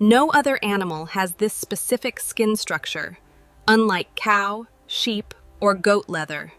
No other animal has this specific skin structure, unlike cow, sheep, or goat leather.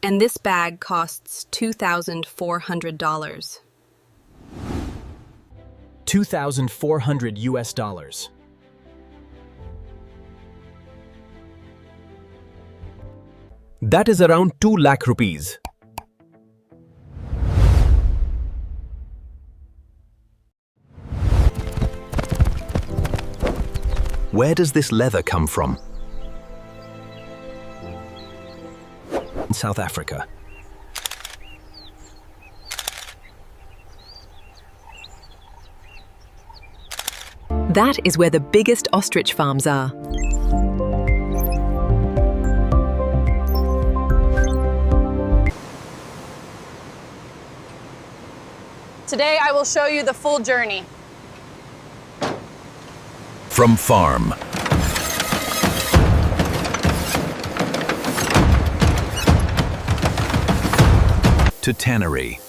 And this bag costs $2,400. $2,400. That is around 2 lakh rupees. Where does this leather come from? South Africa. That is where the biggest ostrich farms are. Today I will show you the full journey. From farm to tannery,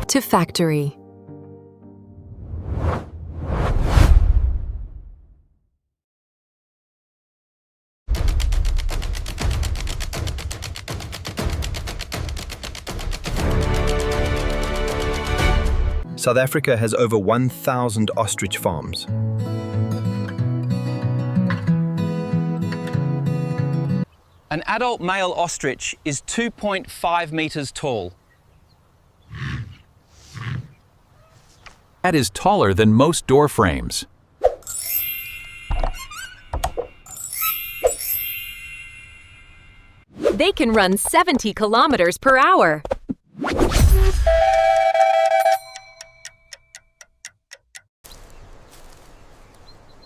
To factory. South Africa has over 1,000 ostrich farms. An adult male ostrich is 2.5 meters tall. That is taller than most door frames. They can run 70 kilometers per hour.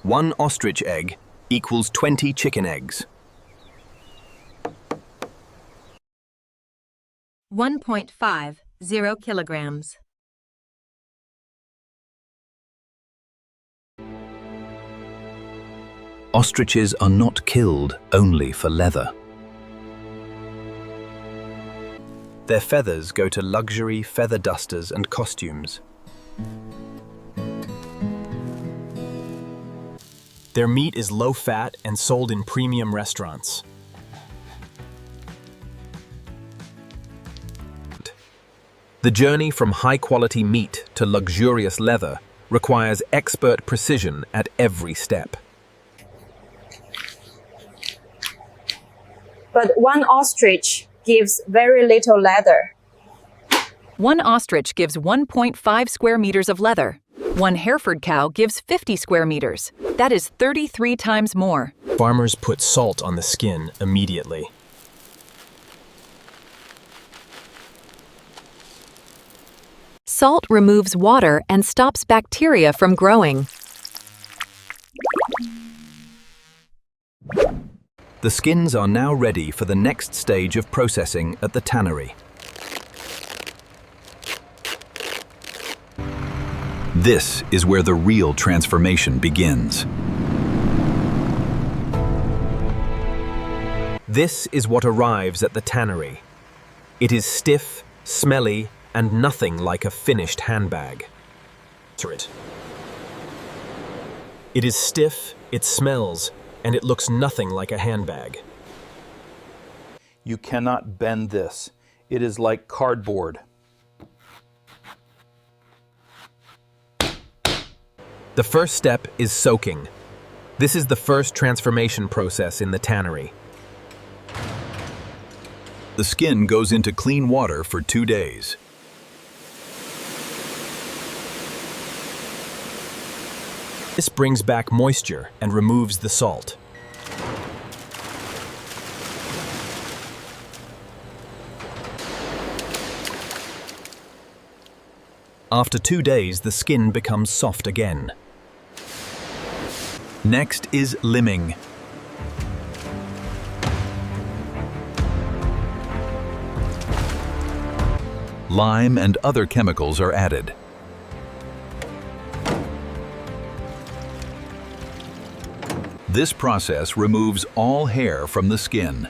One ostrich egg equals 20 chicken eggs. 1.50 kilograms. Ostriches are not killed only for leather. Their feathers go to luxury feather dusters and costumes. Their meat is low-fat and sold in premium restaurants. The journey from high-quality meat to luxurious leather requires expert precision at every step. But one ostrich gives very little leather. One ostrich gives 1.5 square meters of leather. One Hereford cow gives 50 square meters. That is 33 times more. Farmers put salt on the skin immediately. Salt removes water and stops bacteria from growing. The skins are now ready for the next stage of processing at the tannery. This is where the real transformation begins. This is what arrives at the tannery. It is stiff, smelly, and nothing like a finished handbag. It is stiff, it smells, and it looks nothing like a handbag. You cannot bend this. It is like cardboard. The first step is soaking. This is the first transformation process in the tannery. The skin goes into clean water for 2 days. This brings back moisture and removes the salt. After 2 days, the skin becomes soft again. Next is limbing. Lime and other chemicals are added. This process removes all hair from the skin.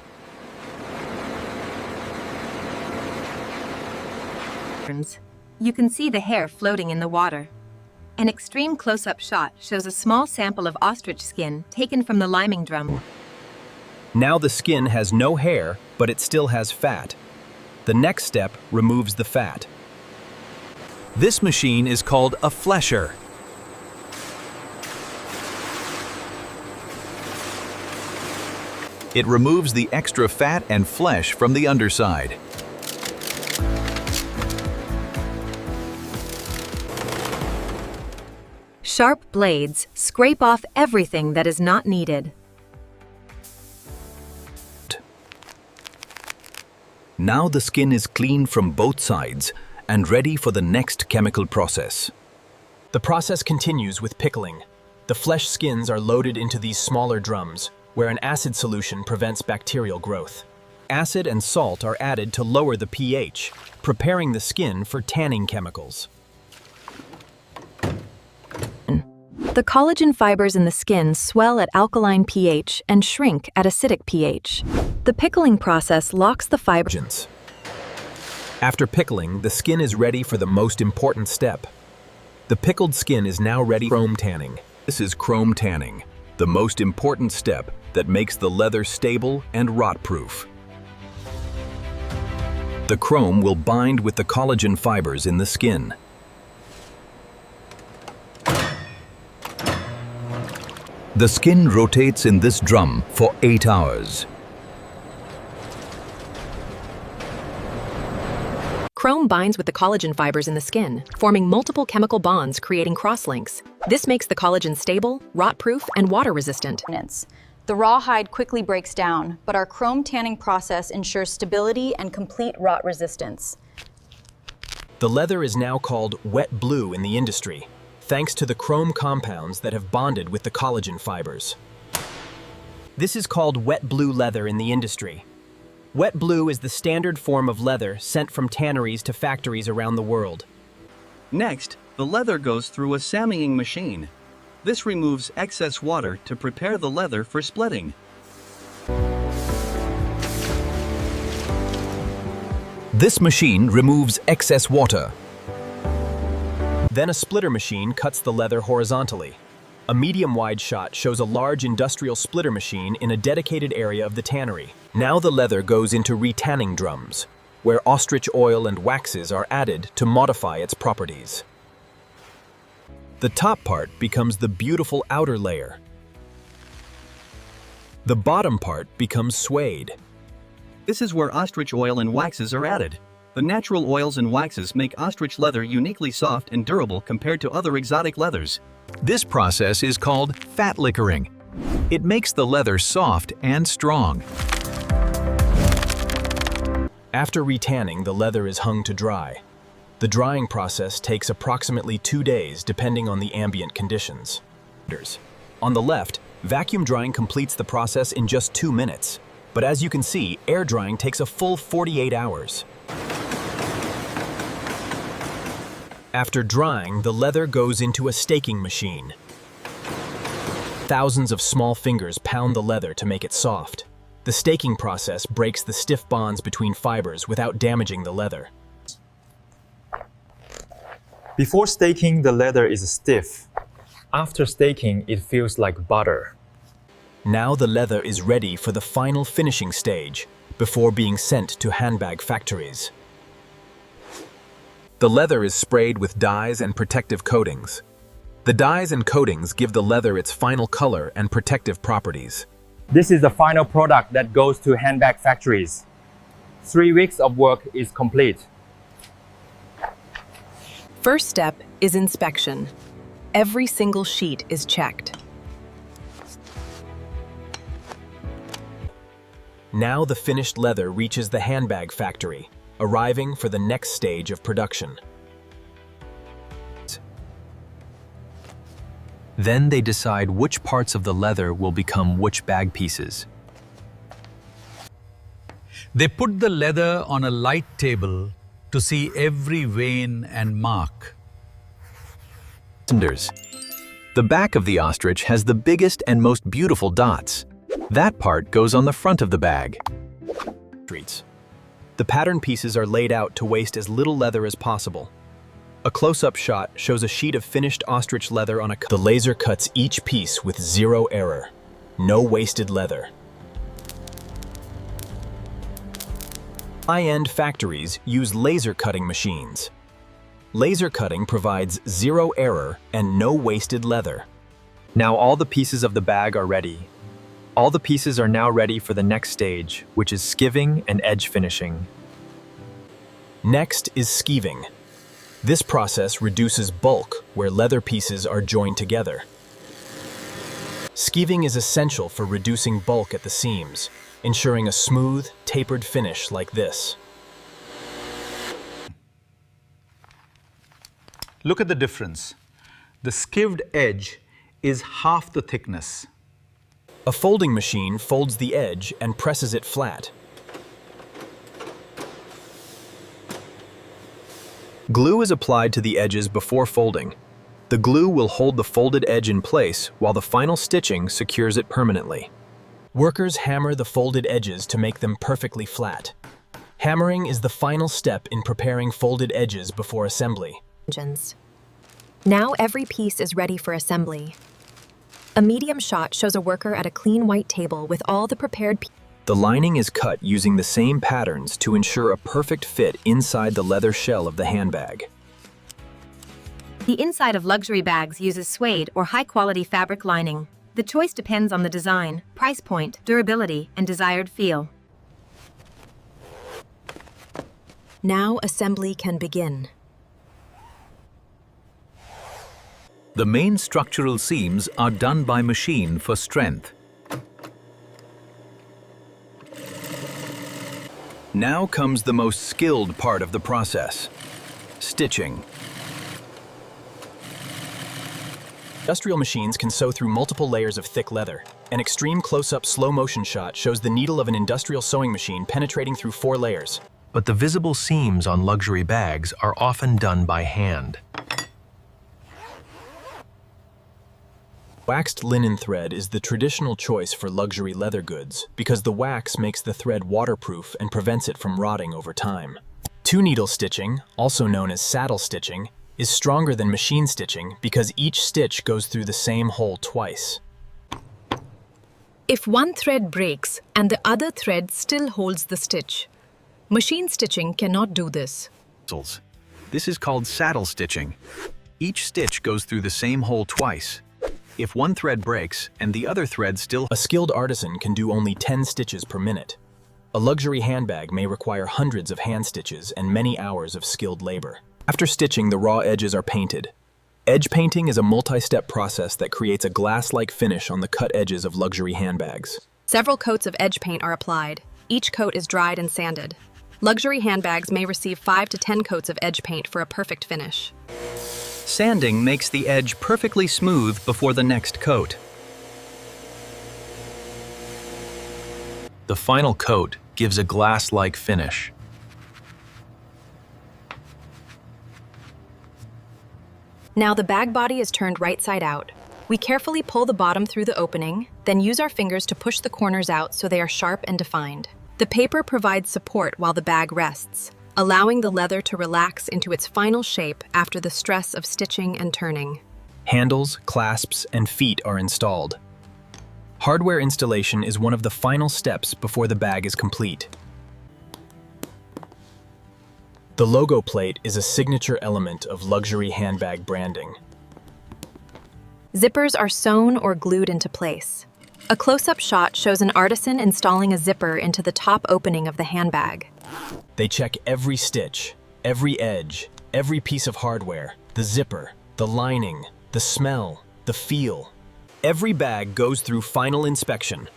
You can see the hair floating in the water. An extreme close-up shot shows a small sample of ostrich skin taken from the liming drum. Now the skin has no hair, but it still has fat. The next step removes the fat. This machine is called a flesher. It removes the extra fat and flesh from the underside. Sharp blades scrape off everything that is not needed. Now the skin is clean from both sides and ready for the next chemical process. The process continues with pickling. The flesh skins are loaded into these smaller drums, where an acid solution prevents bacterial growth. Acid and salt are added to lower the pH, preparing the skin for tanning chemicals. The collagen fibers in the skin swell at alkaline pH and shrink at acidic pH. The pickling process locks the fibers. After pickling, the skin is ready for the most important step. The pickled skin is now ready for chrome tanning. This is chrome tanning, the most important step that makes the leather stable and rot-proof. The chrome will bind with the collagen fibers in the skin. The skin rotates in this drum for 8 hours. Chrome binds with the collagen fibers in the skin, forming multiple chemical bonds creating crosslinks. This makes the collagen stable, rot-proof, and water-resistant. The raw hide quickly breaks down, but our chrome tanning process ensures stability and complete rot resistance. The leather is now called wet blue in the industry, thanks to the chrome compounds that have bonded with the collagen fibers. This is called wet blue leather in the industry. Wet blue is the standard form of leather sent from tanneries to factories around the world. Next, the leather goes through a samming machine. This removes excess water to prepare the leather for splitting. This machine removes excess water. Then a splitter machine cuts the leather horizontally. A medium-wide shot shows a large industrial splitter machine in a dedicated area of the tannery. Now the leather goes into retanning drums, where ostrich oil and waxes are added to modify its properties. The top part becomes the beautiful outer layer. The bottom part becomes suede. This is where ostrich oil and waxes are added. The natural oils and waxes make ostrich leather uniquely soft and durable compared to other exotic leathers. This process is called fat liquoring. It makes the leather soft and strong. After retanning, the leather is hung to dry. The drying process takes approximately 2 days depending on the ambient conditions. On the left, vacuum drying completes the process in just 2 minutes. But as you can see, air drying takes a full 48 hours. After drying, the leather goes into a staking machine. Thousands of small fingers pound the leather to make it soft. The staking process breaks the stiff bonds between fibers without damaging the leather. Before staking, the leather is stiff. After staking, it feels like butter. Now the leather is ready for the final finishing stage before being sent to handbag factories. The leather is sprayed with dyes and protective coatings. The dyes and coatings give the leather its final color and protective properties. This is the final product that goes to handbag factories. 3 weeks of work is complete. First step is inspection. Every single sheet is checked. Now the finished leather reaches the handbag factory, arriving for the next stage of production. Then they decide which parts of the leather will become which bag pieces. They put the leather on a light table to see every vein and mark. The back of the ostrich has the biggest and most beautiful dots. That part goes on the front of the bag. The pattern pieces are laid out to waste as little leather as possible. A close-up shot shows a sheet of finished ostrich leather on a cut. The laser cuts each piece with zero error. No wasted leather. High-end factories use laser cutting machines. Laser cutting provides zero error and no wasted leather. Now all the pieces of the bag are ready. All the pieces are now ready for the next stage, which is skiving and edge finishing. Next is skiving. This process reduces bulk where leather pieces are joined together. Skiving is essential for reducing bulk at the seams, ensuring a smooth, tapered finish like this. Look at the difference. The skived edge is half the thickness. A folding machine folds the edge and presses it flat. Glue is applied to the edges before folding. The glue will hold the folded edge in place while the final stitching secures it permanently. Workers hammer the folded edges to make them perfectly flat. Hammering is the final step in preparing folded edges before assembly. Now every piece is ready for assembly. A medium shot shows a worker at a clean white table with all the prepared pieces. The lining is cut using the same patterns to ensure a perfect fit inside the leather shell of the handbag. The inside of luxury bags uses suede or high-quality fabric lining. The choice depends on the design, price point, durability, and desired feel. Now assembly can begin. The main structural seams are done by machine for strength. Now comes the most skilled part of the process: stitching. Industrial machines can sew through multiple layers of thick leather. An extreme close-up slow-motion shot shows the needle of an industrial sewing machine penetrating through 4 layers. But the visible seams on luxury bags are often done by hand. Waxed linen thread is the traditional choice for luxury leather goods because the wax makes the thread waterproof and prevents it from rotting over time. Two-needle stitching, also known as saddle stitching, is stronger than machine stitching because each stitch goes through the same hole twice. If one thread breaks and the other thread still holds the stitch, machine stitching cannot do this. This is called saddle stitching. Each stitch goes through the same hole twice. If one thread breaks and the other thread still... A skilled artisan can do only 10 stitches per minute. A luxury handbag may require hundreds of hand stitches and many hours of skilled labor. After stitching, the raw edges are painted. Edge painting is a multi-step process that creates a glass-like finish on the cut edges of luxury handbags. Several coats of edge paint are applied. Each coat is dried and sanded. Luxury handbags may receive 5 to 10 coats of edge paint for a perfect finish. Sanding makes the edge perfectly smooth before the next coat. The final coat gives a glass-like finish. Now the bag body is turned right side out. We carefully pull the bottom through the opening, then use our fingers to push the corners out so they are sharp and defined. The paper provides support while the bag rests, allowing the leather to relax into its final shape after the stress of stitching and turning. Handles, clasps, and feet are installed. Hardware installation is one of the final steps before the bag is complete. The logo plate is a signature element of luxury handbag branding. Zippers are sewn or glued into place. A close-up shot shows an artisan installing a zipper into the top opening of the handbag. They check every stitch, every edge, every piece of hardware, the zipper, the lining, the smell, the feel. Every bag goes through final inspection.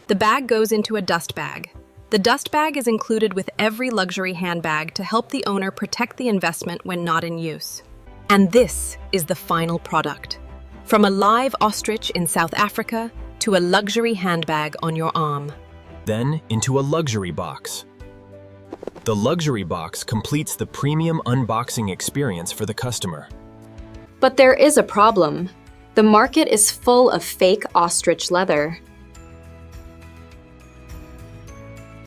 The bag goes into a dust bag. The dust bag is included with every luxury handbag to help the owner protect the investment when not in use. And this is the final product. From a live ostrich in South Africa to a luxury handbag on your arm. Then into a luxury box. The luxury box completes the premium unboxing experience for the customer. But there is a problem. The market is full of fake ostrich leather.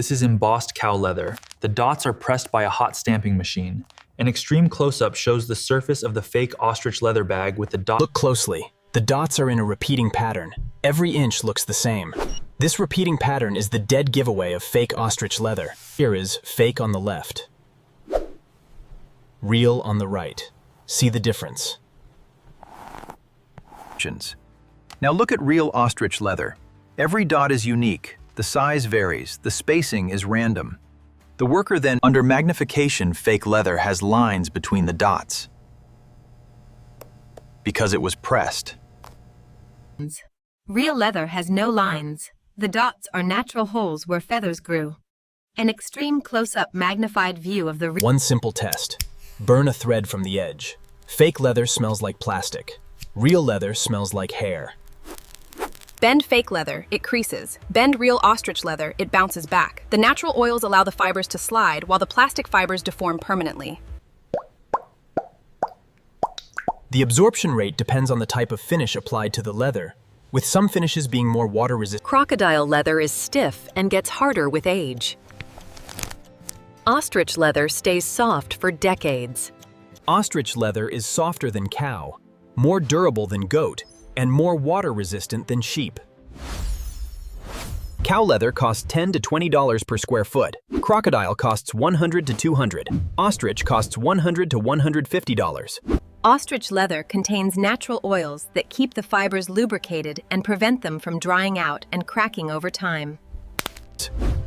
This is embossed cow leather. The dots are pressed by a hot stamping machine. An extreme close-up shows the surface of the fake ostrich leather bag with the dots. Look closely. The dots are in a repeating pattern. Every inch looks the same. This repeating pattern is the dead giveaway of fake ostrich leather. Here is fake on the left, real on the right. See the difference? Now look at real ostrich leather. Every dot is unique. The size varies. The spacing is random. The worker then, under magnification, fake leather has lines between the dots because it was pressed. Real leather has no lines. The dots are natural holes where feathers grew. An extreme close-up magnified view of the One simple test. Burn a thread from the edge. Fake leather smells like plastic. Real leather smells like hair. Bend fake leather, it creases. Bend real ostrich leather, it bounces back. The natural oils allow the fibers to slide, while the plastic fibers deform permanently. The absorption rate depends on the type of finish applied to the leather, with some finishes being more water-resistant. Crocodile leather is stiff and gets harder with age. Ostrich leather stays soft for decades. Ostrich leather is softer than cow, more durable than goat, and more water-resistant than sheep. Cow leather costs $10 to $20 per square foot. Crocodile costs $100 to $200. Ostrich costs $100 to $150. Ostrich leather contains natural oils that keep the fibers lubricated and prevent them from drying out and cracking over time.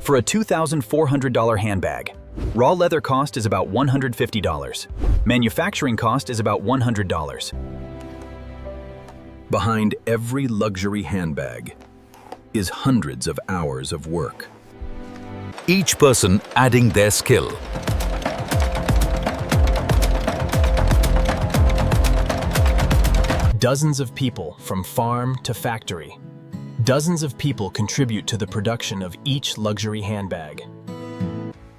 For a $2,400 handbag, raw leather cost is about $150. Manufacturing cost is about $100. Behind every luxury handbag is hundreds of hours of work. Each person adding their skill. Dozens of people from farm to factory. Dozens of people contribute to the production of each luxury handbag.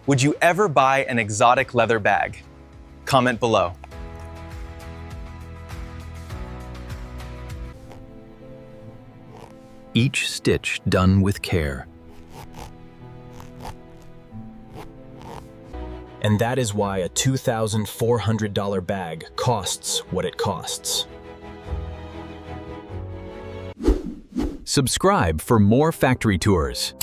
Would you ever buy an exotic leather bag? Comment below. Each stitch done with care. And that is why a $2,400 bag costs what it costs. Subscribe for more factory tours.